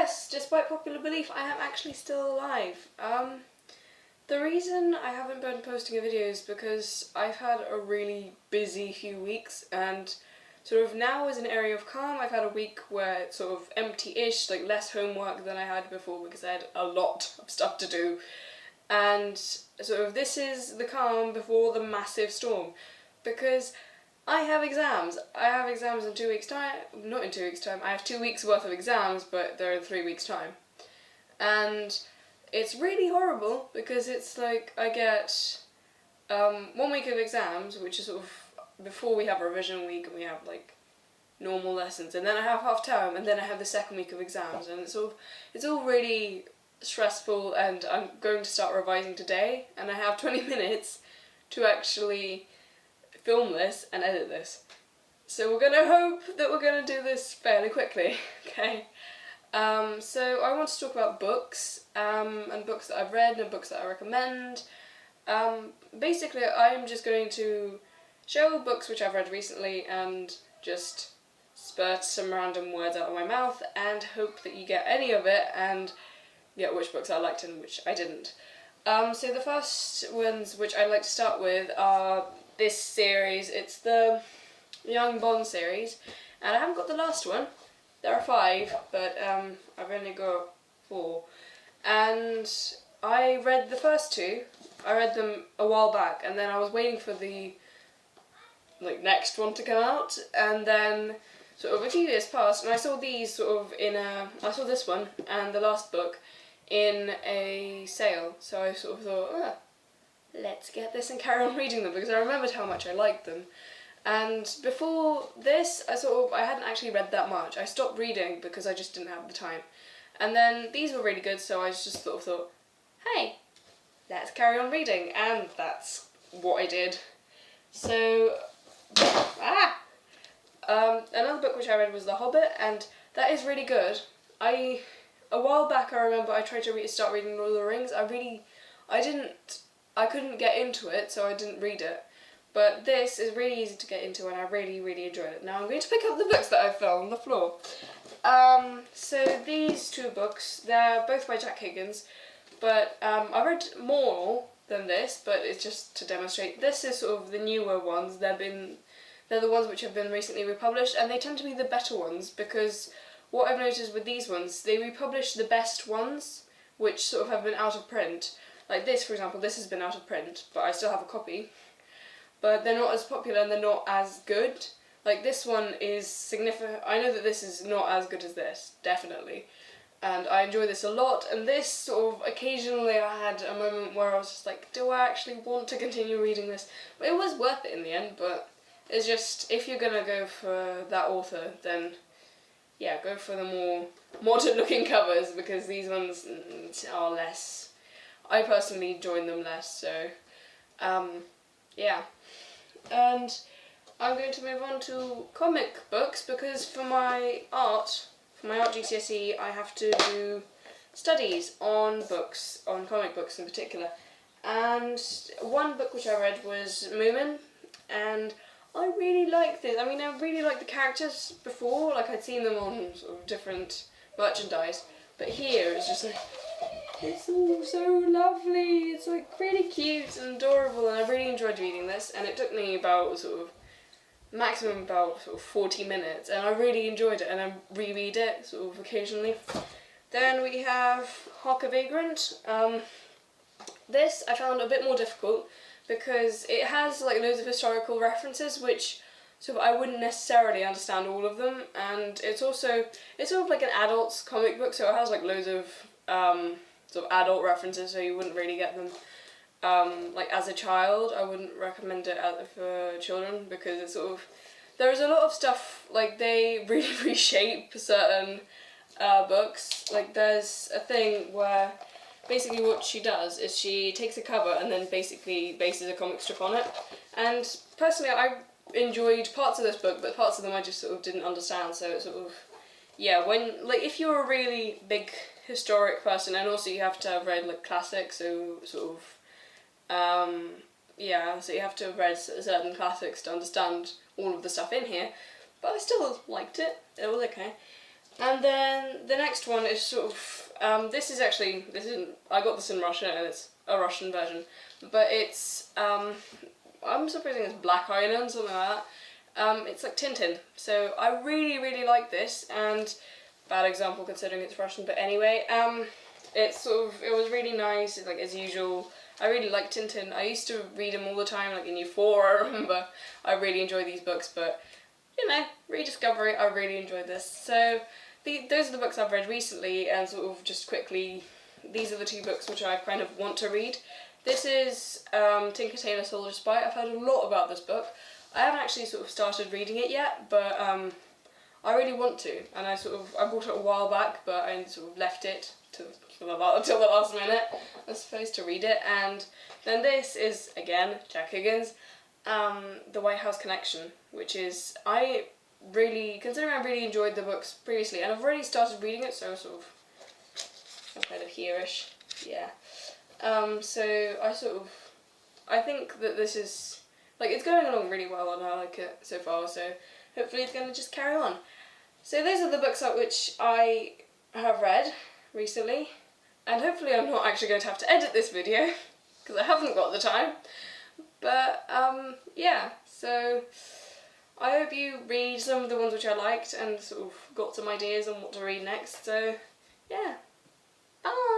yes, despite popular belief, I am actually still alive. The reason I haven't been posting a video is because I've had a really busy few weeks, and sort of now is an area of calm. I've had a week where it's sort of empty-ish, like less homework than I had before because I had a lot of stuff to do. And sort of this is the calm before the massive storm, because I have exams. I have exams in 2 weeks' time. Not in 2 weeks' time. I have 2 weeks worth of exams, but they're in 3 weeks' time. And it's really horrible because it's like I get 1 week of exams, which is sort of before we have revision week and we have like normal lessons, and then I have half term, and then I have the second week of exams, and it's all really stressful. And I'm going to start revising today, and I have 20 minutes to actually film this and edit this. So we're gonna hope that we're gonna do this fairly quickly, okay? So I want to talk about books, and books that I've read and books that I recommend. Basically, I'm just going to show books which I've read recently and just spurt some random words out of my mouth and hope that you get any of it and get which books I liked and which I didn't. So the first ones which I'd like to start with are this series. It's the Young Bond series, and I haven't got the last one. There are 5, but I've only got 4. And I read the first 2. I read them a while back, and then I was waiting for the next one to come out, and then sort of a few years passed, and I saw these sort of I saw this one and the last book in a sale, so I sort of thought, let's get this and carry on reading them, because I remembered how much I liked them. And before this, I hadn't actually read that much. I stopped reading because I just didn't have the time. And then these were really good, so I just sort of thought, hey, let's carry on reading, and that's what I did. So, another book which I read was The Hobbit, and that is really good. A while back I remember I tried to start reading Lord of the Rings. I couldn't get into it, so I didn't read it. But this is really easy to get into, and I really, really enjoyed it. Now I'm going to pick up the books that I fell on the floor. So these 2 books, they're both by Jack Higgins, but I read more than this, but it's just to demonstrate. This is sort of the newer ones. They're the ones which have been recently republished, and they tend to be the better ones, because what I've noticed with these ones, they republish the best ones, which sort of have been out of print. Like this, for example, this has been out of print, but I still have a copy. But they're not as popular and they're not as good. Like this one is significant. I know that this is not as good as this, definitely. And I enjoy this a lot, and this sort of, occasionally I had a moment where I was just like, do I actually want to continue reading this? But it was worth it in the end, but it's just, if you're gonna go for that author, then yeah, go for the more modern looking covers, because these ones are less, I personally join them less, so yeah. And I'm going to move on to comic books, because for my art GCSE, I have to do studies on books, on comic books in particular. And one book which I read was Moomin, and I really liked this. I mean, I really liked the characters before, like I'd seen them on sort of different merchandise, but here it's just like, it's all so lovely. It's like really cute and adorable, and I really enjoyed reading this, and it took me about maximum about 40 minutes, and I really enjoyed it, and I reread it sort of occasionally. Then we have Hark a Vagrant. This I found a bit more difficult because it has like loads of historical references, which sort of I wouldn't necessarily understand all of them, and it's sort of like an adult's comic book, so it has like loads of sort of adult references, so you wouldn't really get them. Like as a child, I wouldn't recommend it for children, because it's sort of, there's a lot of stuff, like they really reshape certain books. Like there's a thing where basically what she does is she takes a cover and then basically bases a comic strip on it. And personally I enjoyed parts of this book, but parts of them I just sort of didn't understand, so it's sort of, yeah, when, like if you're a really big historic person, and also you have to have read like classics, so sort of, yeah, so you have to have read certain classics to understand all of the stuff in here, but I still liked it, it was okay. And then the next one is sort of, I got this in Russia and it's a Russian version, but it's, I'm supposing it's Black Island, something like that. It's like Tintin, so I really, really like this, and bad example considering it's Russian, but anyway, it was really nice, like as usual. I really like Tintin. I used to read them all the time, like in Year 4, I remember. I really enjoy these books, but, you know, rediscovery, I really enjoyed this. So, those are the books I've read recently, and sort of just quickly, these are the two books which I kind of want to read. This is Tinker Tailor Soldier Spy. I've heard a lot about this book. I haven't actually sort of started reading it yet, but I really want to, and I bought it a while back, but I sort of left it till the last minute, I suppose, to read it. And then this is, again, Jack Higgins, The White House Connection, which is, considering I really enjoyed the books previously, and I've already started reading it, so I'm kind of here-ish, yeah. So I think that this is, like, it's going along really well and I like it so far, so hopefully it's going to just carry on. So those are the books which I have read recently, and hopefully I'm not actually going to have to edit this video, because I haven't got the time. But, yeah, so I hope you read some of the ones which I liked and sort of got some ideas on what to read next, so yeah, bye!